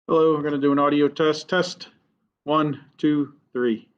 Hello, we're going to do an audio test. Test 1, 2, 3.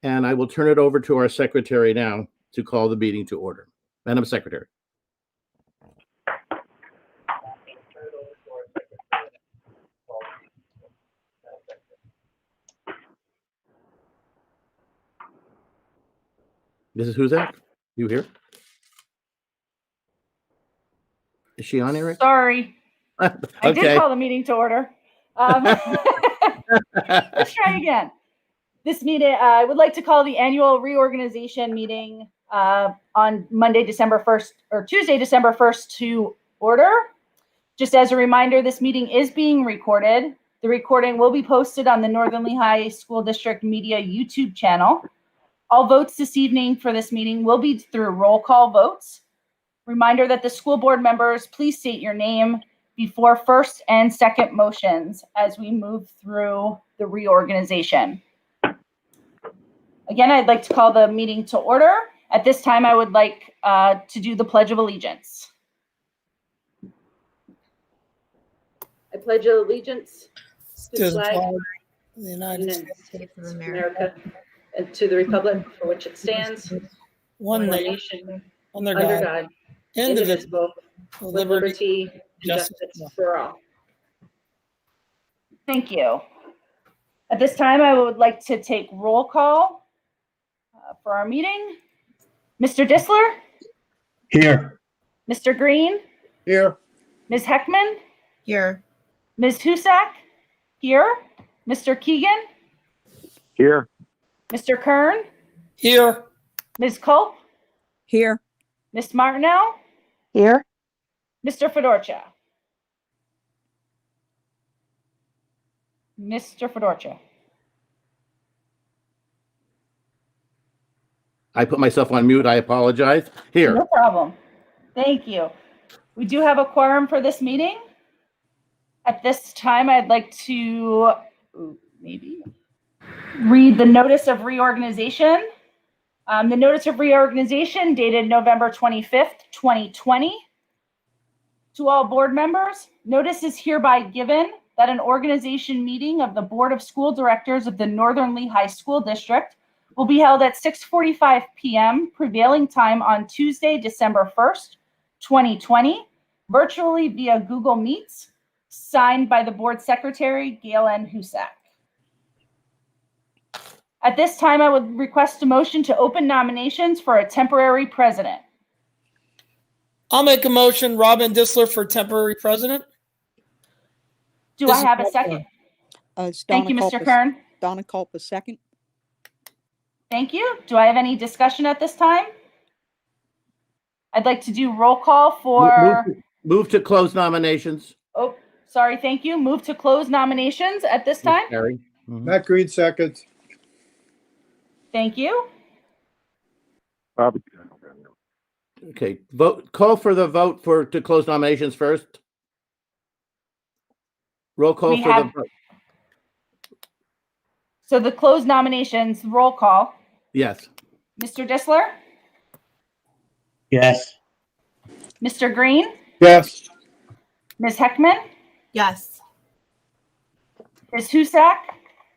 And I will turn it over to our secretary now to call the meeting to order. Madam Secretary. This is Huzak. You here? Is she on, Eric? Sorry. Okay. I did call the meeting to order. Let's try again. This meeting, I would like to call the annual reorganization meeting on Monday, December 1st, or Tuesday, December 1st to order. Just as a reminder, this meeting is being recorded. The recording will be posted on the Northern Lehigh School District Media YouTube channel. All votes this evening for this meeting will be through roll call votes. Reminder that the school board members, please state your name before first and second motions as we move through the reorganization. Again, I'd like to call the meeting to order. At this time, I would like to do the Pledge of Allegiance. I pledge allegiance to the flag of the United States of America and to the republic for which it stands, one nation, under God, indivisible, with liberty and justice for all. Thank you. At this time, I would like to take roll call for our meeting. Mr. Disler? Here. Mr. Green? Here. Ms. Heckman? Here. Ms. Husak? Here. Mr. Keegan? Here. Mr. Kern? Here. Ms. Culp? Here. Ms. Martineau? Here. Mr. Fedorcha? Mr. Fedorcha? I put myself on mute. I apologize. Here. No problem. Thank you. We do have a quorum for this meeting. At this time, I'd like to read the Notice of Reorganization. The Notice of Reorganization dated November 25th, 2020. To all board members, notice is hereby given that an organization meeting of the Board of School Directors of the Northern Lehigh School District will be held at 6:45 p.m. prevailing time on Tuesday, December 1st, 2020, virtually via Google Meets, signed by the Board Secretary, Gail N. Husak. At this time, I would request a motion to open nominations for a temporary president. I'll make a motion, Robin Disler for temporary president. Do I have a second? Thank you, Mr. Kern. Donna Culp, second. Thank you. Do I have any discussion at this time? I'd like to do roll call for... Move to close nominations. Oh, sorry. Thank you. Move to close nominations at this time. Matt Green, second. Thank you. Okay. Vote. Call for the vote to close nominations first. Roll call for the vote. So the closed nominations, roll call. Yes. Mr. Disler? Yes. Mr. Green? Yes. Ms. Heckman? Yes. Ms. Husak?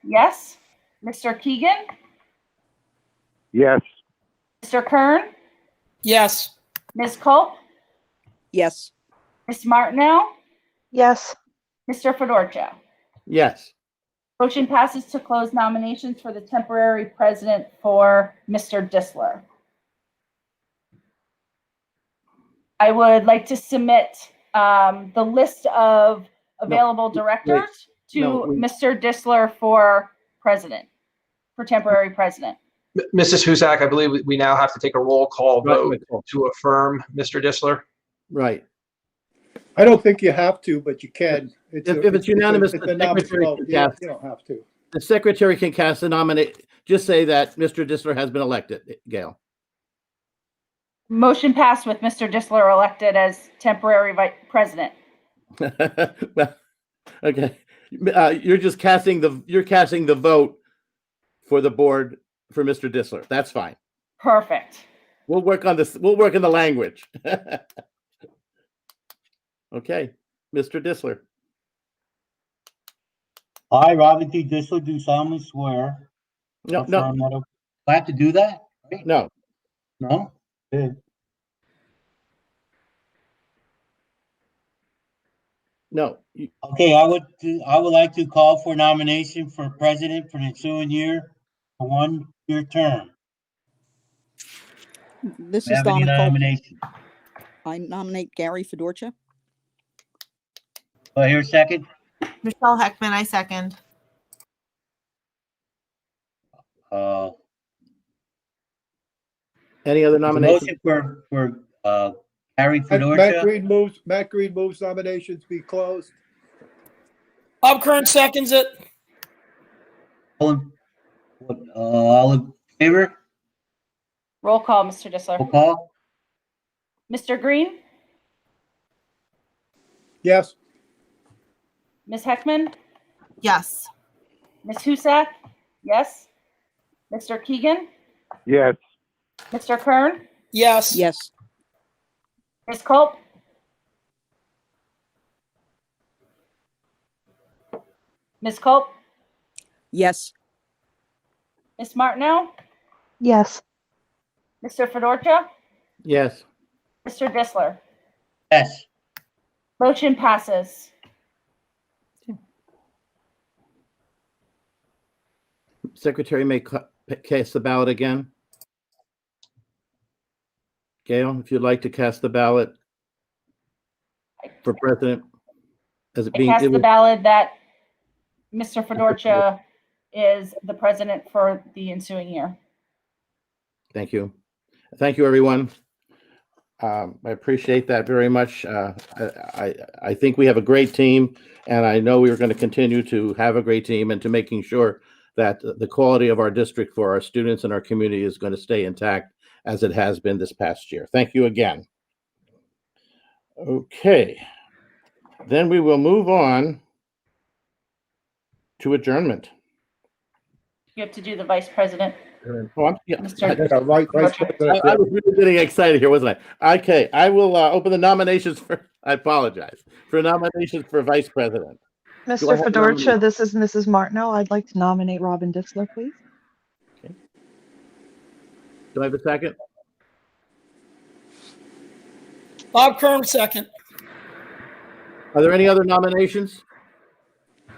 Yes. Mr. Keegan? Yes. Mr. Kern? Yes. Ms. Culp? Yes. Ms. Martineau? Yes. Mr. Fedorcha? Yes. Motion passes to close nominations for the temporary president for Mr. Disler. I would like to submit the list of available directors to Mr. Disler for president, for temporary president. Mrs. Husak, I believe we now have to take a roll call vote to affirm Mr. Disler. Right. I don't think you have to, but you can. If it's unanimous, it's the a nominee secretary vote. can You cast. don't have to. The secretary can cast a nominate. Just say that Mr. Disler has been elected, Gail. Motion passed with Mr. Disler elected as temporary vice president. Well, okay. You're just casting the vote for the board for Mr. Disler. That's fine. Perfect. We'll work on this. We'll work in the language. Okay, Mr. Disler. I, Robert D. Disler, do solemnly swear. No. affirm that I have to do that? Right? No, No? Good. no. Okay, I would like to call for nomination for president for the ensuing year for 1-year term. This Do I is have any Donna Culp. nomination? I nominate Gary Fedorcha. Do I hear a second? Michelle Heckman, I second. Any other The nominations? motion for Gary Matt Fedorcha. Green moves nominations be closed. Bob Kern seconds it. All in favor? Roll call, Mr. Disler. Roll call? Mr. Green, Yes. Ms. Heckman, Yes. Ms. Husak, yes. Mr. Keegan, Yes. Mr. Kern, Yes. Yes. Ms. Culp, Ms. Culp, Yes. Ms. Martineau, Yes. Mr. Fedorcha, Yes. Mr. Disler. Yes. Motion passes. Secretary may cast the ballot again. Gail, if you'd like to cast the ballot for president, as it I being, cast it the was, ballot that Mr. Fedorcha is the president for the ensuing year. thank you. Thank you, everyone. I appreciate that very much. I think we have a great team, and I know we are going to continue to have a great team and to making sure that the quality of our district for our students and our community is going to stay intact as it has been this past year. Thank you again. Okay, then we will move on to adjournment. You have to do the vice president. Oh, yeah. Mr. Yeah, Vice President. I was really getting excited here, wasn't I? Okay, I will open the nominations for, I apologize, for nominations for vice president. Do I Mr. have Fedorcha, this is Mrs. Martineau. I'd like to nominate Robin Disler, please. Do I have a second? Bob Kern second. Are there any other nominations? Are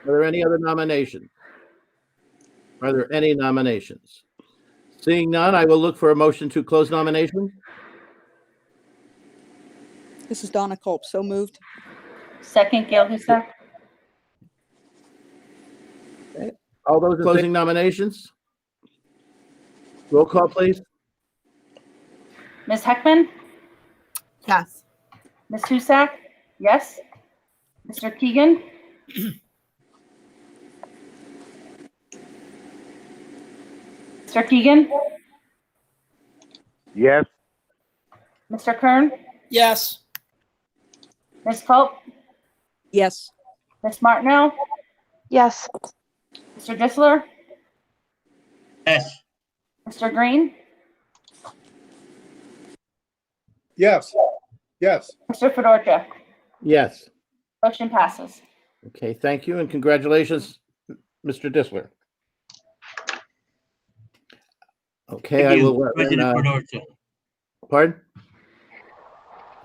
there any other nominations? Are there any nominations? Seeing none, I will look for a motion to close nominations. This is Donna Culp. So moved. Second, Gail Husak. All those closing nominations? Roll call, please. Ms. Heckman, Yes. Ms. Husak, yes. Mr. Keegan, Mr. Keegan, Yes. Mr. Kern, Yes. Ms. Culp, Yes. Ms. Martineau, Yes. Mr. Disler, Yes. Mr. Green, Yes. Yes. Mr. Fedorcha. Yes. Motion passes. Okay, thank you and congratulations, Mr. Disler. Okay, I Thank you, will. President Fedorcha. Pardon?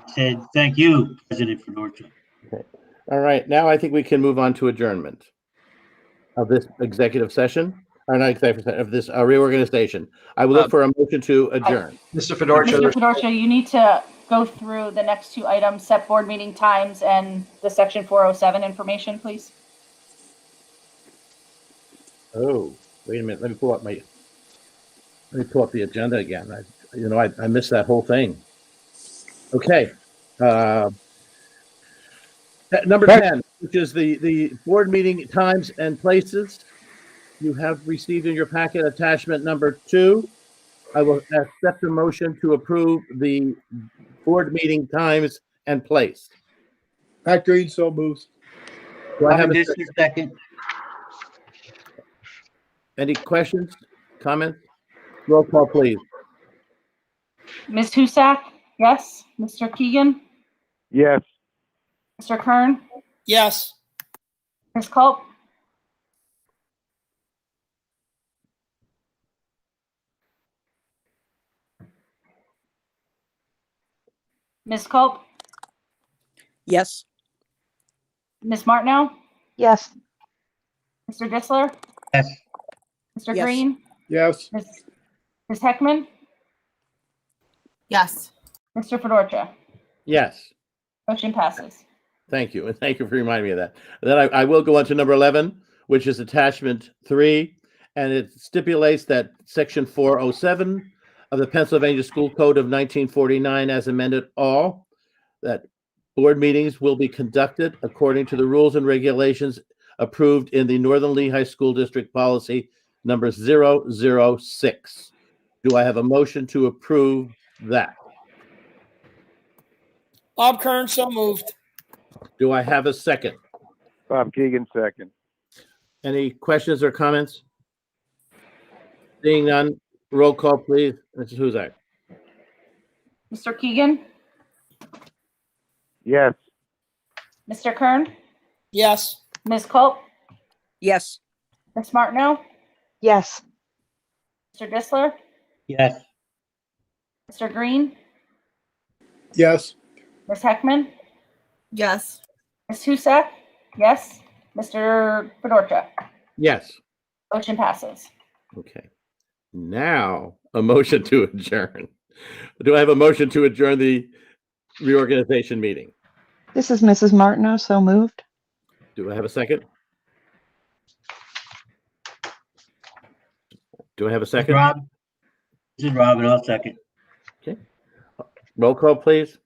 Said, thank you, President Fedorcha. All right, now I think we can move on to adjournment of this executive session, or not executive session, of this reorganization. I will look for a motion to adjourn. Mr. Fedorcha, Mr. Fedorcha, you need to go through the next two items, set board meeting times and the section 407 information, please. Oh, wait a minute, let me pull up the agenda again. I missed that whole thing. Okay. Number 10, which is the board meeting times and places. You have received in your packet attachment number 2. I will accept a motion to approve the board meeting times and place. Matt Green so moves. Do I have Robin a Disler, second. any questions, comments? Roll call, please. Ms. Husak, yes. Mr. Keegan, Yes. Mr. Kern, Yes. Ms. Culp, Ms. Culp, Yes. Ms. Martineau, Yes. Mr. Disler, Yes. Mr. Yes. Green, Yes. Ms. Heckman, Yes. Mr. Fedorcha. Yes. Motion passes. Thank you. And thank you for reminding me of that. Then I will go on to number 11, which is attachment 3. And it stipulates that section 407 of the Pennsylvania School Code of 1949 as amended that board meetings will be conducted according to the rules and regulations approved in the Northern Lehigh School District Policy number 006. Do I have a motion to approve that? Bob Kern, so moved. Do I have a second? Bob Keegan, second. Any questions or comments? Seeing none, roll call, please. Mrs. Huzak. Mr. Keegan, Yes. Mr. Kern, Yes. Ms. Culp, Yes. Ms. Martineau, Yes. Mr. Disler, Yes. Mr. Green, Yes. Ms. Heckman, Yes. Ms. Husak, yes, Mr. Fedorcha. Yes. Motion passes. Okay. Now, a motion to adjourn. Do I have a motion to adjourn the reorganization meeting? This is Mrs. Martineau, so moved. Do I have a second? Do I have a second? Rob. This is Robin. I'll second. Roll call, please.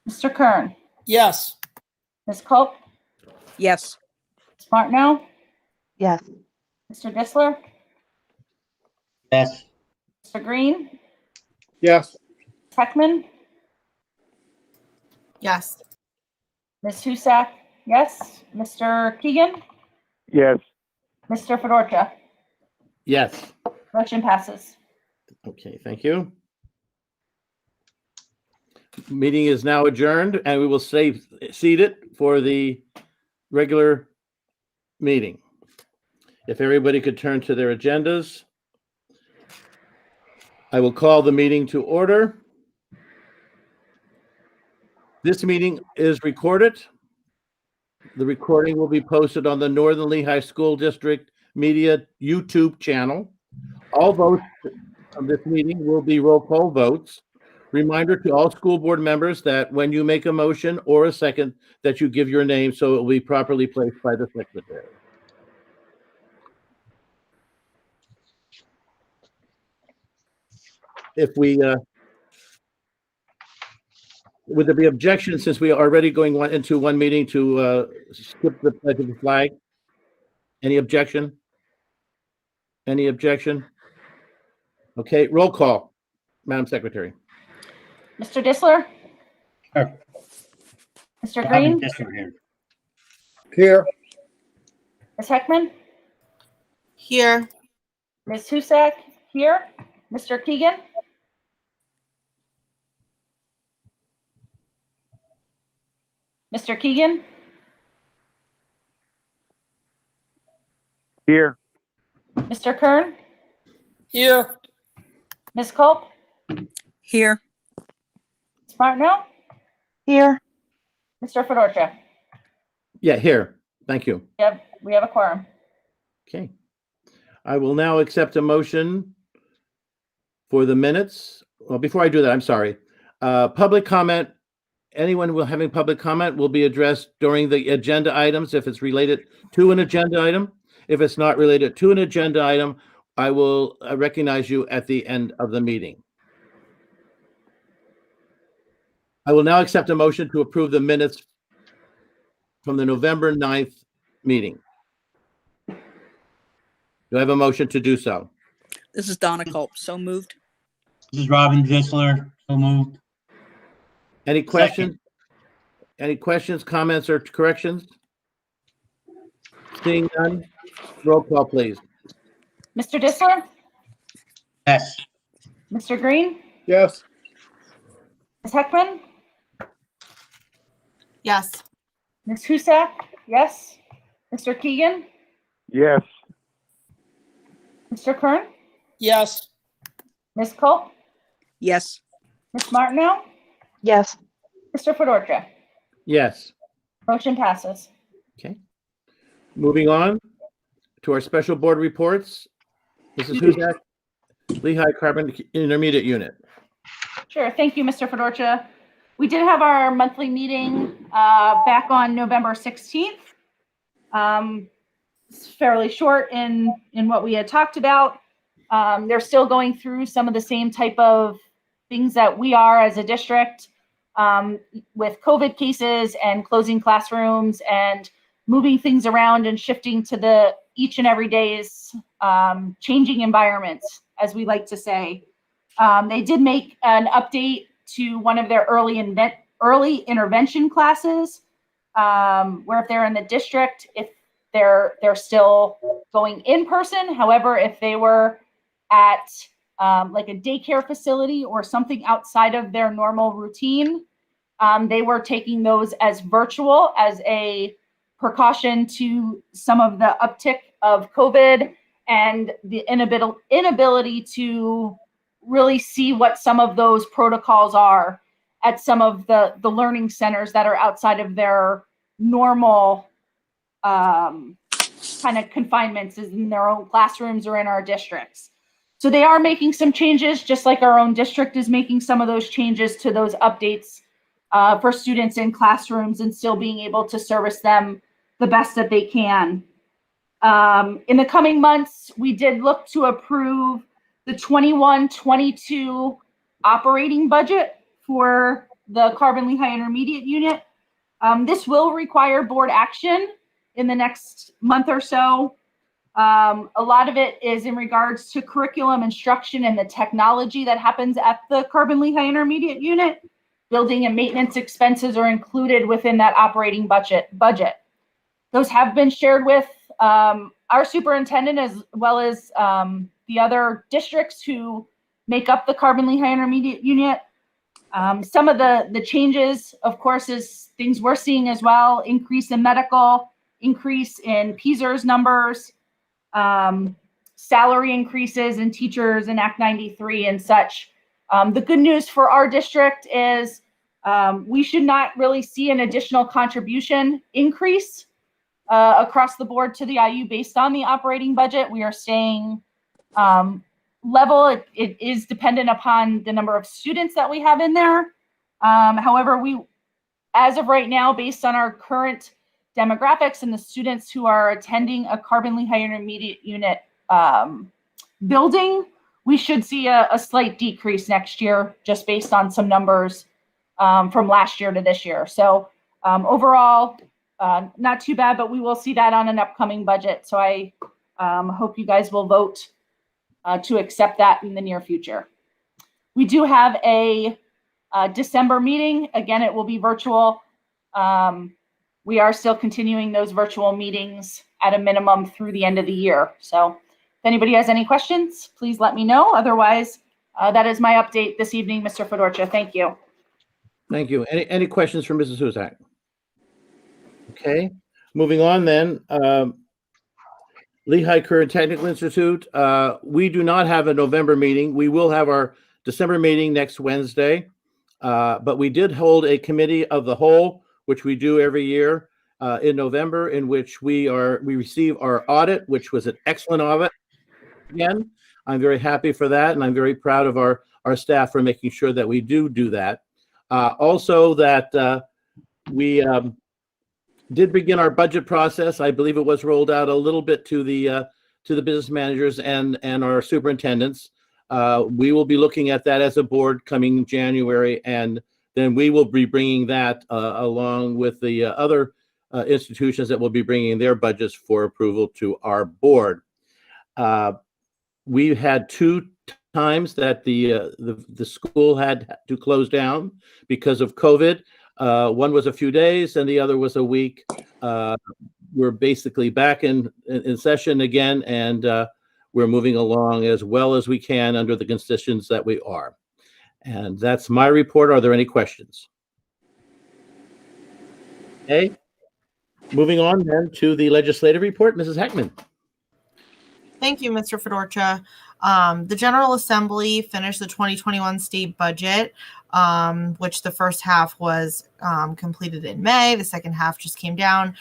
Mr. Kern, Yes. Ms. Culp, Yes. Ms. Martineau, Yes. Mr. Disler, Yes. Mr. Green, Yes. Ms. Heckman, Yes. Ms. Husak, yes, Mr. Keegan, Yes. Mr. Fedorcha. Yes. Motion passes. Okay, thank you. Meeting is now adjourned, and we will stay seated for the regular meeting. If everybody could turn to their agendas, I will call the meeting to order. This meeting is recorded. The recording will be posted on the Northern Lehigh School District Media YouTube channel. All votes of this meeting will be roll call votes. Reminder to all school board members that when you make a motion or a second, that you give your name so it will be properly placed by the secretary. If we, would there be objection, since we are already going into one meeting, to skip the pledge of the flag? Any objection? Any objection? Okay, roll call, Madam Secretary. Mr. Disler, Sure. Mr. Robin Green, Disler here. Here. Ms. Heckman, Here. Ms. Husak, here, Mr. Keegan, Mr. Keegan, Here. Mr. Kern, Here. Ms. Culp, Here. Ms. Martineau, Here. Mr. Fedorcha. Yeah, here. Thank you. We have a quorum. Okay. I will now accept a motion for the minutes. Well, before I do that, I'm sorry. Public comment. Anyone having public comment will be addressed during the agenda items if it's related to an agenda item. If it's not related to an agenda item, I will recognize you at the end of the meeting. I will now accept a motion to approve the minutes from the November 9th meeting. Do I have a motion to do so? This is Donna Culp, so moved. This is Robin Disler. So moved. Any questions? Any questions, comments, or corrections? Seeing none, roll call, please. Mr. Disler, Yes. Mr. Green, Yes. Ms. Heckman, Yes. Ms. Husak, yes, Mr. Keegan, Yes. Mr. Kern, Yes. Ms. Culp, Yes. Ms. Martineau, Yes. Mr. Fedorcha. Yes. Motion passes. Okay. Moving on to our special board reports. Mrs. Huzak, Lehigh Carbon Intermediate Unit. Sure. Thank you, Mr. Fedorcha. We did have our monthly meeting back on November 16th. It's fairly short in what we had talked about. They're still going through some of the same type of things that we are as a district with COVID cases and closing classrooms and moving things around and shifting to the each and every day's changing environments, as we like to say. They did make an update to one of their early intervention classes, where if they're in the district, if they're still going in person. However, if they were at like a daycare facility or something outside of their normal routine, they were taking those as virtual as a precaution to some of the uptick of COVID and the inability to really see what some of those protocols are at some of the learning centers that are outside of their normal kind of confinements in their own classrooms or in our districts. So they are making some changes, just like our own district is making some of those changes to those updates for students in classrooms and still being able to service them the best that they can. In the coming months, we did look to approve the 21-22 operating budget for the Carbon Lehigh Intermediate Unit. This will require board action in the next month or so. A lot of it is in regards to curriculum instruction and the technology that happens at the Carbon Lehigh Intermediate Unit. Building and maintenance expenses are included within that operating budget. Those have been shared with our superintendent as well as the other districts who make up the Carbon Lehigh Intermediate Unit. Some of the changes, of course, is things we're seeing as well: increase in medical, increase in PSERS numbers, salary increases in teachers in Act 93 and such. The good news for our district is we should not really see an additional contribution increase across the board to the IU based on the operating budget. We are staying level. It is dependent upon the number of students that we have in there. However, as of right now, based on our current demographics and the students who are attending a Carbon Lehigh Intermediate Unit building, we should see a slight decrease next year just based on some numbers from last year to this year. So overall, not too bad, but we will see that on an upcoming budget. So I hope you guys will vote to accept that in the near future. We do have a December meeting. Again, it will be virtual. We are still continuing those virtual meetings at a minimum through the end of the year. So if anybody has any questions, please let me know. Otherwise, that is my update this evening, Mr. Fedorcha. Thank you. Thank you. Any questions for Mrs. Huzak? Okay, moving on then. Lehigh Career Technical Institute. We do not have a November meeting. We will have our December meeting next Wednesday, but we did hold a committee of the whole, which we do every year in November, in which we receive our audit, which was an excellent audit. Again, I'm very happy for that, and I'm very proud of our staff for making sure that we do that. Also, that we did begin our budget process. I believe it was rolled out a little bit to the business managers and our superintendents. We will be looking at that as a board coming January, and then we will be bringing that along with the other institutions that will be bringing their budgets for approval to our board. We had 2 times that the school had to close down because of COVID. One was a few days and the other was a week. We're basically back in session again, and we're moving along as well as we can under the conditions that we are. And that's my report. Are there any questions? Okay. Moving on then to the legislative report, Mrs. Heckman. Thank you, Mr. Fedorcha. The General Assembly finished the 2021 state budget. which the first half was completed in May. The second half just came down.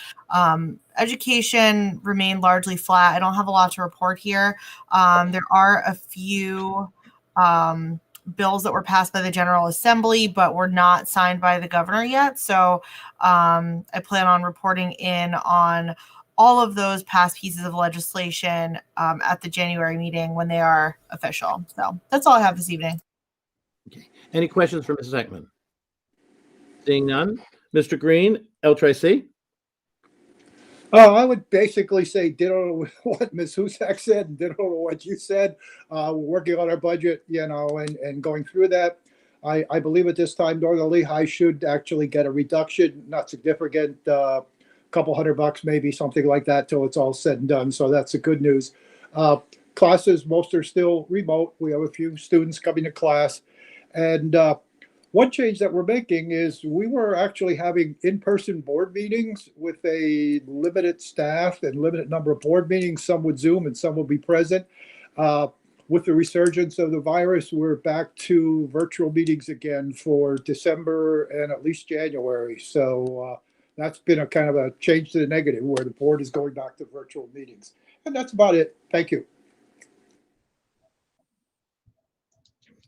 Education remained largely flat. I don't have a lot to report here. There are a few bills that were passed by the General Assembly, but were not signed by the governor yet. So I plan on reporting in on all of those past pieces of legislation at the January meeting when they are official. So that's all I have this evening. Okay. Any questions for Mrs. Ekman? Seeing none. Mr. Green, L. Tracy. I would basically say ditto to what Ms. Husak said and ditto to what you said. We're working on our budget, and going through that. I believe at this time, Northern Lehigh should actually get a reduction, not significant, couple $100 maybe, something like that, till it's all said and done. So that's the good news. Classes, most are still remote. We have a few students coming to class. And one change that we're making is we were actually having in-person board meetings with a limited staff and limited number of board meetings. Some would Zoom and some would be present. With the resurgence of the virus, we're back to virtual meetings again for December and at least January. So that's been a kind of a change to the negative, where the board is going back to virtual meetings. And that's about it. Thank you.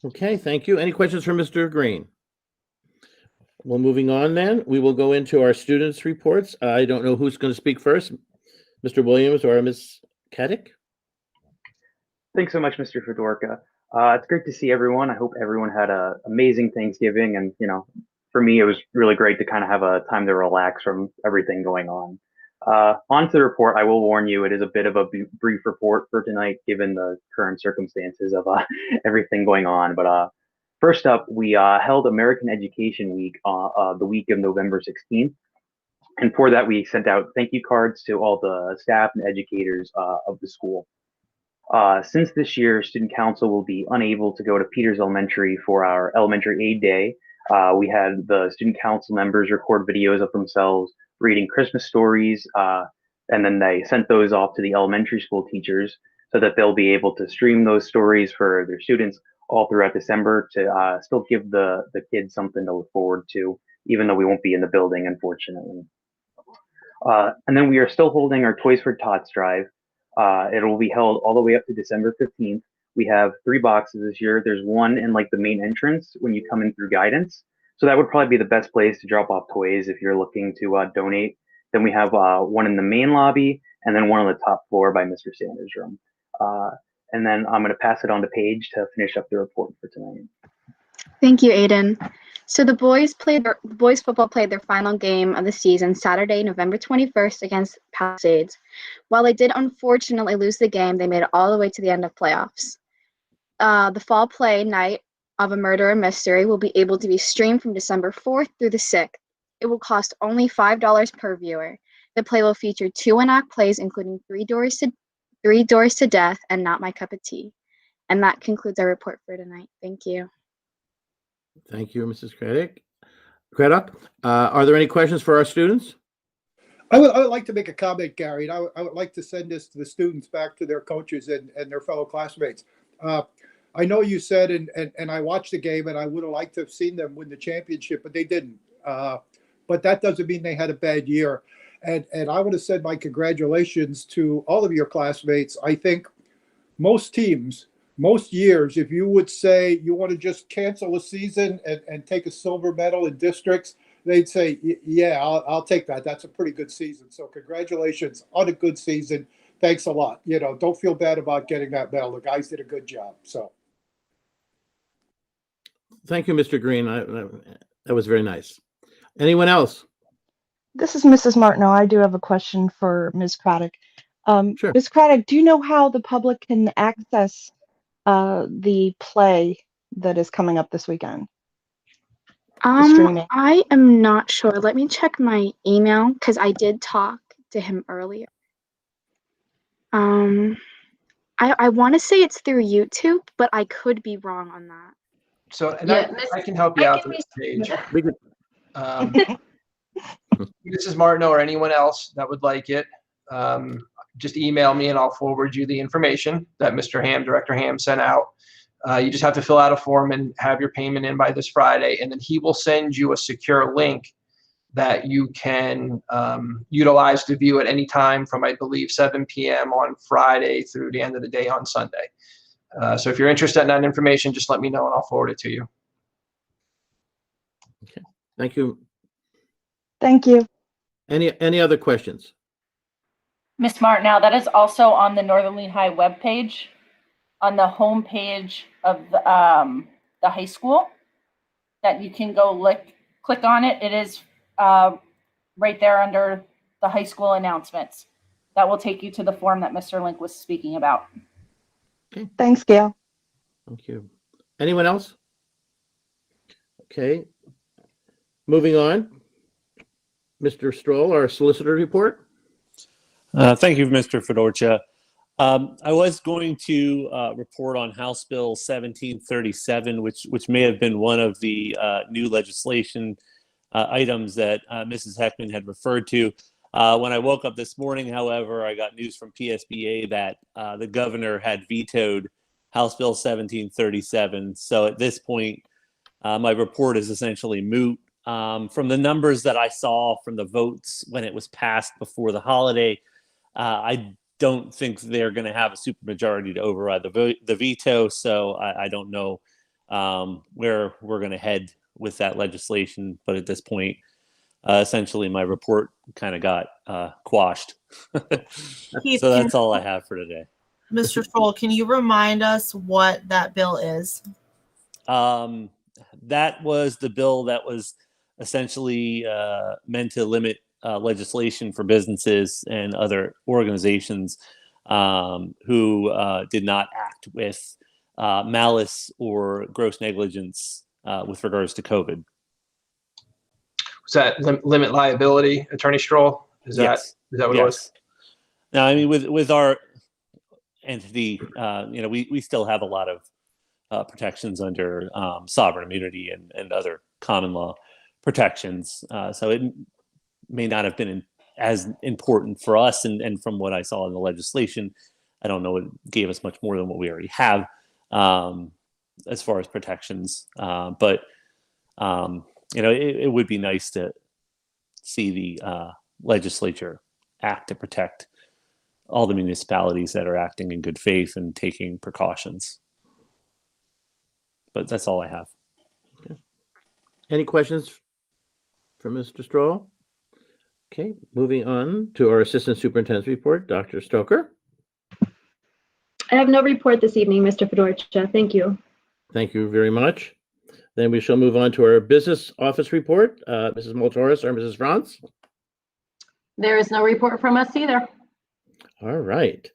Okay, thank you. Any questions for Mr. Green? Well, moving on then, we will go into our students' reports. I don't know who's going to speak first, Mr. Williams or Ms. Kaddick. Thanks so much, Mr. Fedorka. It's great to see everyone. I hope everyone had an amazing Thanksgiving. And, for me, it was really great to kind of have a time to relax from everything going on. On to the report, I will warn you, it is a bit of a brief report for tonight, given the current circumstances of everything going on. But first up, we held American Education Week the week of November 16th. And for that, we sent out thank you cards to all the staff and educators of the school. Since this year, Student Council will be unable to go to Peters Elementary for our Elementary Aid Day, we had the Student Council members record videos of themselves reading Christmas stories, and then they sent those off to the elementary school teachers so that they'll be able to stream those stories for their students all throughout December to still give the kids something to look forward to, even though we won't be in the building, unfortunately. And then we are still holding our Toys for Tots drive. It will be held all the way up to December 15th. We have 3 boxes this year. There's one in the main entrance when you come in through guidance. So that would probably be the best place to drop off toys if you're looking to donate. Then we have one in the main lobby and then one on the top floor by Mr. Sanders' room. And then I'm going to pass it on to Paige to finish up the report for tonight. Thank you, Aiden. So the boys football played their final game of the season Saturday, November 21st against Palisades. While they did unfortunately lose the game, they made it all the way to the end of playoffs. The fall play night of A Murder Mystery will be able to be streamed from December 4th through the 6th. It will cost only $5 per viewer. The play will feature 2 one-act plays, including Three Doors to Death and Not My Cup of Tea. And that concludes our report for tonight. Thank you. Thank you, Mrs. Craddock. Are there any questions for our students? I would like to make a comment, Gary. And I would like to send this to the students, back to their coaches and their fellow classmates. I know you said, and I watched the game, and I would have liked to have seen them win the championship, but they didn't. But that doesn't mean they had a bad year. And I want to send my congratulations to all of your classmates. I think most teams, most years, if you would say you want to just cancel a season and take a silver medal in districts, they'd say, yeah, I'll take that. That's a pretty good season. So congratulations on a good season. Thanks a lot. Don't feel bad about getting that medal. The guys did a good job. So. Thank you, Mr. Green. That was very nice. Anyone else? This is Mrs. Martineau. I do have a question for Ms. Craddock. Sure. Ms. Craddock, do you know how the public can access the play that is coming up this weekend? Streaming. I am not sure. Let me check my email because I did talk to him earlier. I want to say it's through YouTube, but I could be wrong on that. So, and I can help you out with this page. Mrs. Martineau or anyone else that would like it, just email me and I'll forward you the information that Mr. Ham, Director Ham, sent out. You just have to fill out a form and have your payment in by this Friday, and then he will send you a secure link that you can utilize to view at any time from, I believe, 7 p.m. on Friday through the end of the day on Sunday. So if you're interested in that information, just let me know and I'll forward it to you. Okay, thank you. Thank you. Any other questions? Ms. Martinow, that is also on the Northern Lehigh webpage, on the home page of the high school, that you can go click on it. It is right there under the high school announcements. That will take you to the form that Mr. Link was speaking about. Okay. Thanks, Gail. Thank you. Anyone else? Okay. Moving on. Mr. Stroll, our solicitor report. Thank you, Mr. Fedorcha. I was going to report on House Bill 1737, which may have been one of the new legislation items that Mrs. Heckman had referred to. When I woke up this morning, however, I got news from PSBA that the governor had vetoed House Bill 1737. So at this point, my report is essentially moot. From the numbers that I saw from the votes when it was passed before the holiday, I don't think they're going to have a supermajority to override the veto. So I don't know where we're going to head with that legislation. But at this point, essentially, my report kind of got quashed. So that's all I have for today. Mr. Stroll, can you remind us what that bill is? That was the bill that was essentially meant to limit legislation for businesses and other organizations who did not act with malice or gross negligence with regards to COVID. Was that limit liability, Attorney Stroll? Is that what it was? Now, I mean, with our entity, we still have a lot of protections under sovereign immunity and other common law protections. So it may not have been as important for us. And from what I saw in the legislation, I don't know, it gave us much more than what we already have as far as protections. But it would be nice to see the legislature act to protect all the municipalities that are acting in good faith and taking precautions. But that's all I have. Okay. Any questions for Mr. Stroll? Okay, moving on to our Assistant Superintendent's report, Dr. Stoker. I have no report this evening, Mr. Fedorcha. Thank you. Thank you very much. Then we shall move on to our business office report. Mrs. Moltoris or Mrs. Franz? There is no report from us either. All right.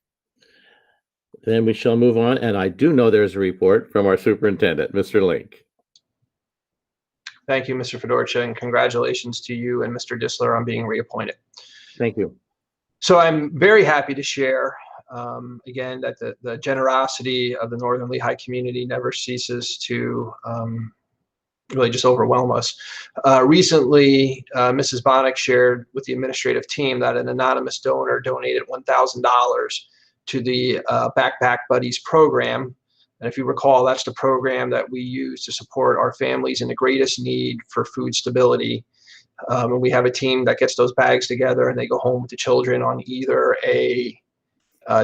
Then we shall move on, and I do know there's a report from our superintendent, Mr. Link. Thank you, Mr. Fedorcha, and congratulations to you and Mr. Disler on being reappointed. Thank you. So I'm very happy to share, again, that the generosity of the Northern Lehigh community never ceases to really just overwhelm us. Recently, Mrs. Bonnick shared with the administrative team that an anonymous donor donated $1,000 to the Backpack Buddies program. And if you recall, that's the program that we use to support our families in the greatest need for food stability. And we have a team that gets those bags together and they go home with the children on either a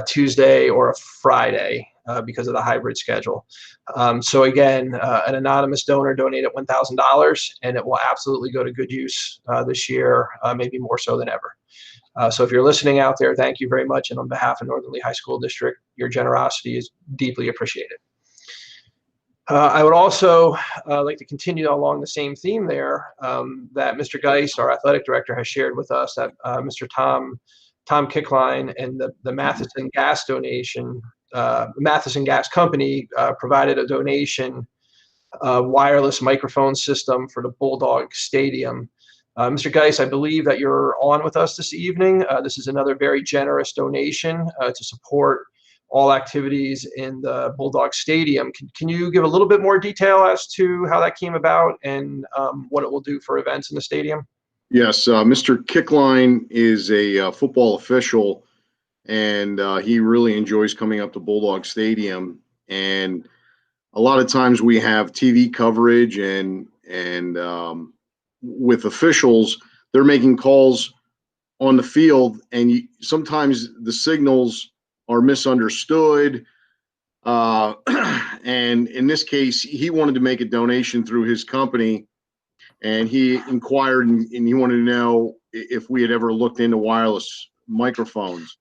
Tuesday or a Friday because of the hybrid schedule. So again, an anonymous donor donated $1,000 and it will absolutely go to good use this year, maybe more so than ever. So if you're listening out there, thank you very much. And on behalf of Northern Lehigh School District, your generosity is deeply appreciated. I would also like to continue along the same theme there that Mr. Geist, our athletic director, has shared with us, that Mr. Tom Kickline and the Matheson Gas donation, Matheson Gas Company provided a donation wireless microphone system for the Bulldog Stadium. Mr. Geist, I believe that you're on with us this evening. This is another very generous donation to support all activities in the Bulldog Stadium. Can you give a little bit more detail as to how that came about and what it will do for events in the stadium? Yes, Mr. Kickline is a football official, and he really enjoys coming up to Bulldog Stadium. And a lot of times we have TV coverage and with officials, they're making calls on the field, and sometimes the signals are misunderstood. And in this case, he wanted to make a donation through his company, and he inquired and he wanted to know if we had ever looked into wireless microphones.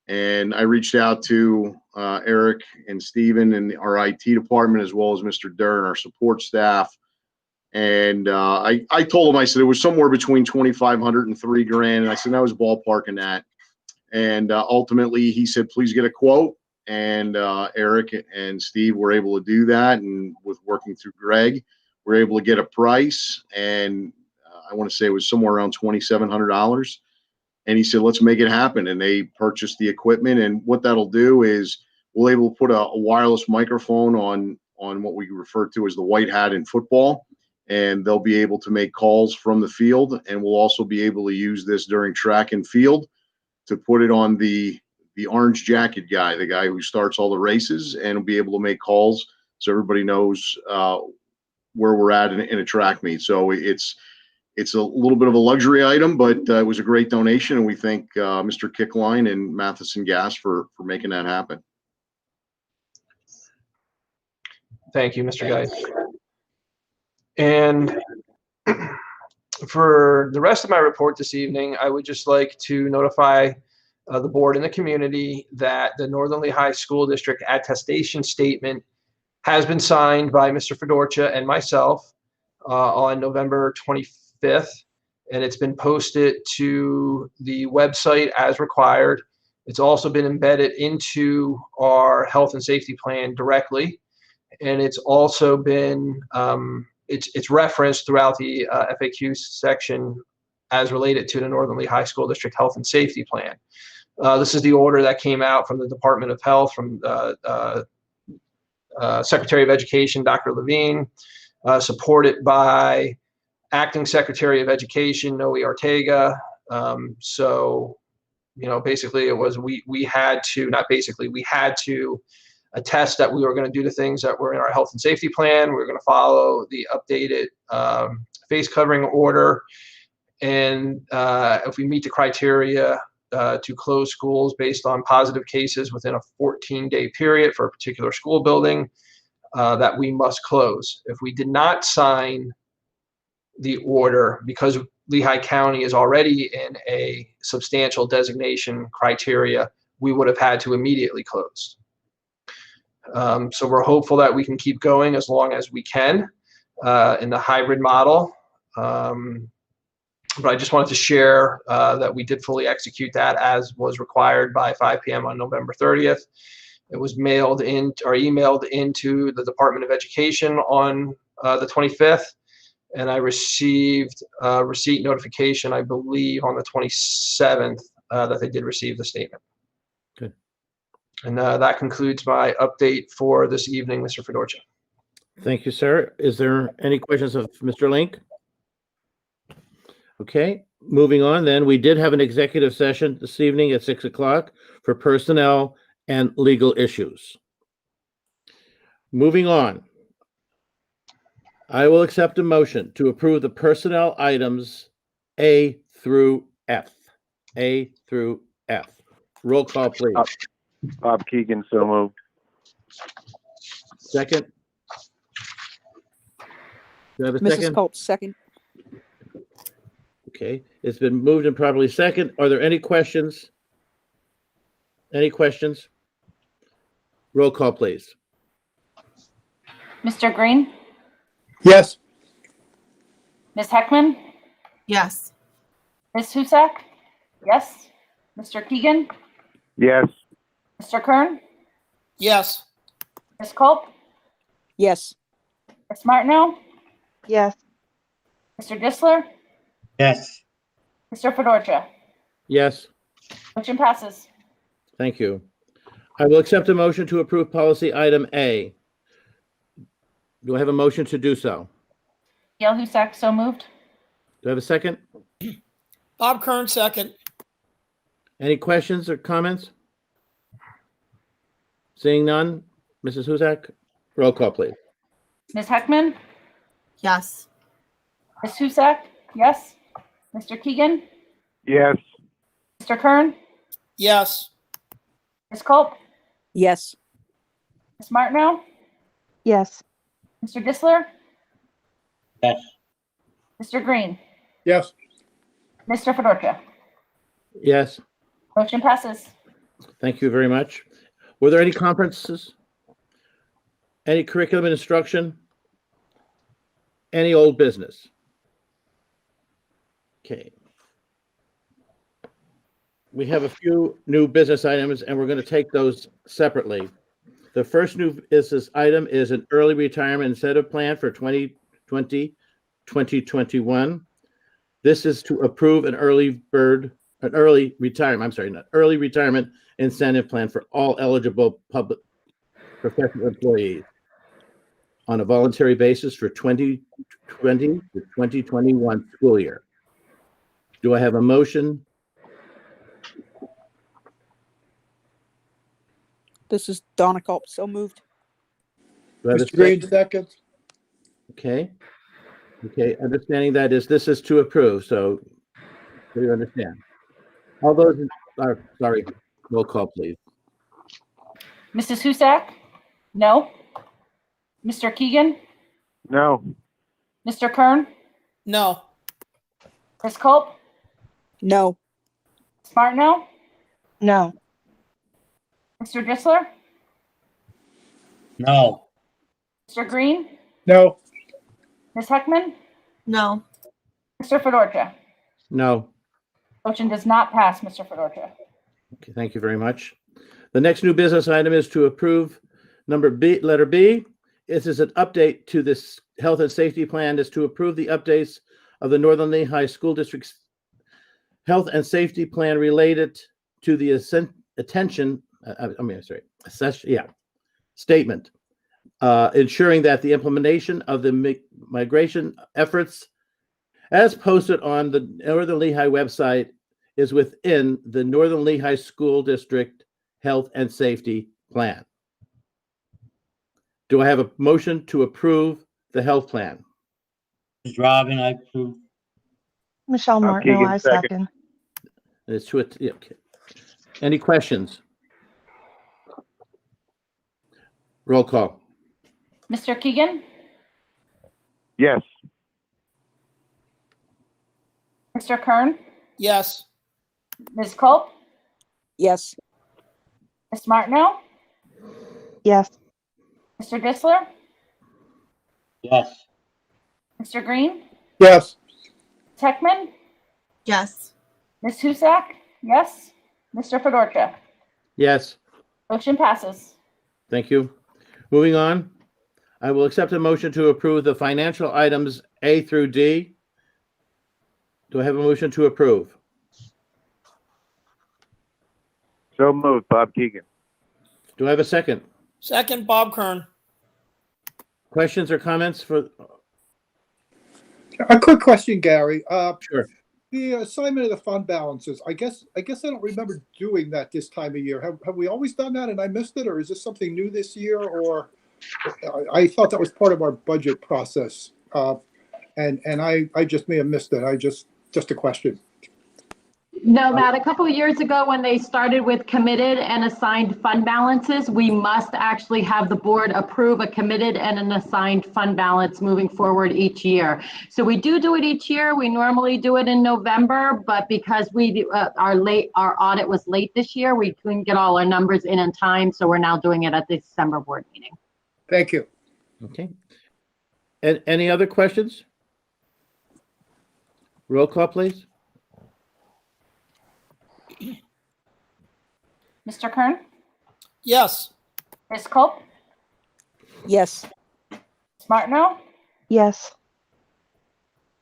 And I reached out to Eric and Steven and our IT department, as well as Mr. Durr and our support staff. And I told him, I said it was somewhere between 2,500 and $3,000. And I said I was ballparking that. And ultimately, he said, please get a quote. And Eric and Steve were able to do that. And with working through Greg, we're able to get a price. And I want to say it was somewhere around $2,700. And he said, let's make it happen. And they purchased the equipment. And what that'll do is we'll able to put a wireless microphone on what we refer to as the white hat in football. And they'll be able to make calls from the field. And we'll also be able to use this during track and field to put it on the orange jacket guy, the guy who starts all the races, and will be able to make calls so everybody knows where we're at in a track meet. So it's a little bit of a luxury item, but it was a great donation, and we thank Mr. Kickline and Matheson Gas for making that happen. Thank you, Mr. Guy. And for the rest of my report this evening, I would just like to notify the board and the community that the Northern Lehigh School District attestation statement has been signed by Mr. Fedorcha and myself on November 25th, and it's been posted to the website as required. It's also been embedded into our health and safety plan directly, and it's also been it's referenced throughout the FAQ section as related to the Northern Lehigh School District Health and Safety Plan. This is the order that came out from the Department of Health, from Secretary of Education, Dr. Levine, supported by Acting Secretary of Education, Noe Ortega. So, basically it was, we had to attest that we were going to do the things that were in our health and safety plan. We were going to follow the updated face covering order. And if we meet the criteria to close schools based on positive cases within a 14-day period for a particular school building, that we must close. If we did not sign the order, because Lehigh County is already in a substantial designation criteria, we would have had to immediately close. So we're hopeful that we can keep going as long as we can in the hybrid model. But I just wanted to share that we did fully execute that as was required by 5 p.m. on November 30th. It was mailed in or emailed into the Department of Education on the 25th, and I received receipt notification, I believe, on the 27th that they did receive the statement. Good. And that concludes my update for this evening, Mr. Fedorcha. Thank you, sir. Is there any questions of Mr. Link? Okay, moving on then. We did have an executive session this evening at 6 o'clock for personnel and legal issues. Moving on. I will accept a motion to approve the personnel items A through F. A through F. Roll call, please. Bob Keegan, so moved. Second. Do I have a Mrs. second? Colt, second. Okay, it's been moved and probably second. Are there any questions? Any questions? Roll call, please. Mr. Green, Yes. Ms. Heckman, Yes. Ms. Husak, yes. Mr. Keegan, Yes. Mr. Kern, Yes. Ms. Culp, Yes. Ms. Martineau, Yes. Mr. Disler, Yes. Mr. Fedorcha. Yes, Motion passes. thank you. I will accept a motion to approve policy item A. Do I have a motion to do so? Gail Husak, so moved. Do I have a second? Bob Kern, second. Any questions or comments? Seeing none, Mrs. Husak, Roll call, please. Ms. Heckman, Yes. Ms. Husak, yes. Mr. Keegan, Yes. Mr. Kern, Yes. Ms. Culp, Yes. Ms. Martineau, Yes. Mr. Disler, Yes. Mr. Green, Yes. Mr. Fedorcha. Yes, Motion passes. thank you very much. Were there any conferences? Any curriculum and instruction? Any old business? Okay. We have a few new business items, and we're going to take those separately. The first new business item is an early retirement incentive plan for 2020, 2021. This is to approve an early retirement incentive plan for all eligible public professional employees on a voluntary basis for 2020 to 2021 school year. Do I have a motion? This is Donna Culp. So moved. Do I have a Mr. Green, second? second. Okay. Okay, understanding that this is to approve, so do you understand? All those are, sorry, roll call, please. Mrs. Husak, no. Mr. Keegan, No. Mr. Kern, No. Ms. Culp, No. Ms. Martineau, No. Mr. Disler, No. Mr. Green, No. Ms. Heckman, No. Mr. Fedorcha. No. Motion does not pass, Mr. Fedorcha. Okay, thank you very much. The next new business item is to approve number B, letter B. This is an update to this health and safety plan, is to approve the updates of the Northern Lehigh School District's health and safety plan related to the statement, ensuring that the implementation of the migration efforts as posted on the Northern Lehigh website is within the Northern Lehigh School District Health and Safety Plan. Do I have a motion to approve the health plan? This is Robin, I approve. Michelle Martineau, Keegan, I second. second. It's to it. Yeah, okay. Any questions? Roll call. Mr. Keegan, Yes. Mr. Kern, Yes. Ms. Culp, Yes. Ms. Martineau, Yes. Mr. Disler, Yes. Mr. Green, Yes. Ms. Heckman, Yes. Ms. Husak, yes. Mr. Fedorcha. Yes, Motion passes. thank you. Moving on, I will accept a motion to approve the financial items A through D. Do I have a motion to approve? So moved, Bob Keegan. Do I have a second? Second, Bob Kern. Questions or comments for? A quick question, Gary. Sure. The assignment of the fund balances, I guess I don't remember doing that this time of year. Have we always done that and I missed it, or is this something new this year? Or I thought that was part of our budget process. And I just may have missed it. Just a question. No, Matt, a couple of years ago, when they started with committed and assigned fund balances, we must actually have the board approve a committed and an assigned fund balance moving forward each year. So we do it each year. We normally do it in November, but because our audit was late this year, we couldn't get all our numbers in time. So we're now doing it at the December board meeting. Thank you. Okay. And any other questions? Roll call, please. Mr. Kern, Yes. Ms. Culp, Yes. Ms. Martineau, Yes.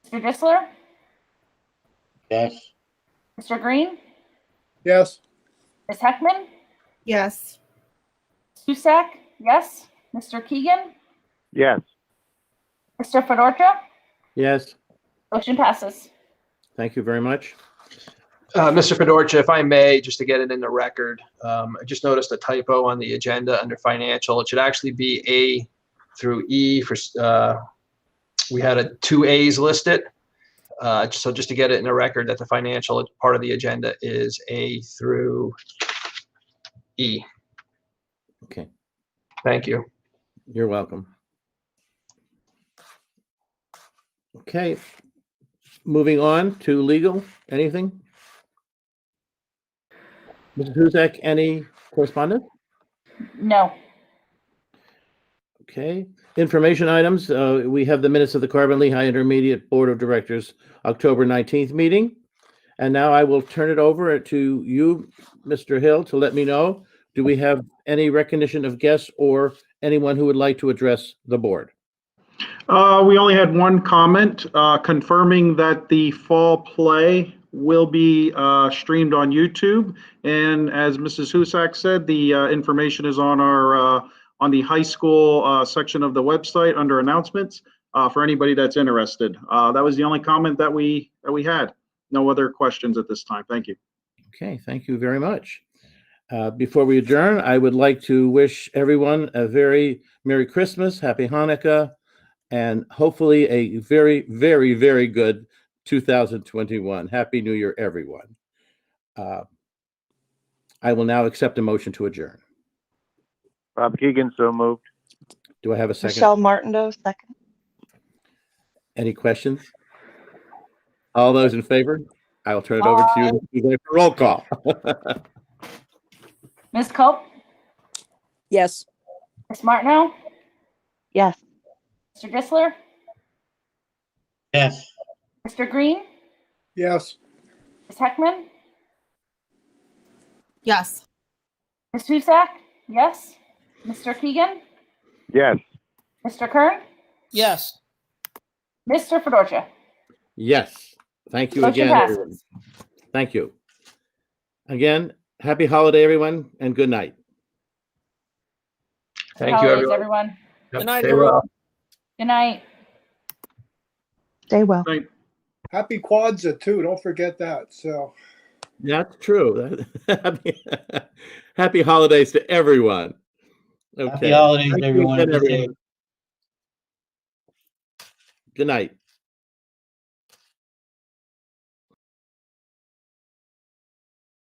Mr. Disler, Yes. Mr. Green, Yes. Ms. Heckman, Yes. Ms. Husak, yes. Mr. Keegan, Yes. Mr. Fedorcha. Yes, Motion passes. thank you very much. Mr. Fedorcha, if I may, just to get it in the record, I just noticed a typo on the agenda under financial. It should actually be through E for, we had 2 A's listed. So just to get it in a record that the financial part of the agenda is A through E. Okay. Thank you. You're welcome. Okay. Moving on to legal. Anything? Mrs. Huzak, any correspondence? No. Okay. Information items. We have the minutes of the Carbon Lehigh Intermediate Board of Directors October 19th meeting. And now I will turn it over to you, Mr. Hill, to let me know, do we have any recognition of guests or anyone who would like to address the board? We only had one comment confirming that the fall play will be streamed on YouTube. And as Mrs. Husak said, the information is on our on the high school section of the website under announcements for anybody that's interested. That was the only comment that we had. No other questions at this time. Thank you. Okay, thank you very much. Before we adjourn, I would like to wish everyone a very Merry Christmas, Happy Hanukkah, and hopefully a very, very, very good 2021. Happy New Year, everyone. I will now accept a motion to adjourn. Bob Keegan, so moved. Do I have a second? Michelle Martindale, second. Any questions? All those in favor? I will turn it over to you for roll call. Ms. Cope? Yes. Ms. Martineau? Yes. Mr. Gisler? Yes. Mr. Green? Yes. Ms. Heckman? Yes. Ms. Husak? Yes. Mr. Keegan? Yes. Mr. Kern? Yes. Mr. Fedorcha? Yes. Thank you Motion again, passes. everyone. Thank you. Again, happy holiday, everyone, and good night. Thank you, Holidays, everyone. everyone. Yep, Good night, stay everyone. well. Good night. Stay well. Happy Kwanzaa too. Don't forget that. So. That's true. Happy holidays to everyone. Okay. Happy holidays, Thank you everyone. again, Be safe. everyone. Good night.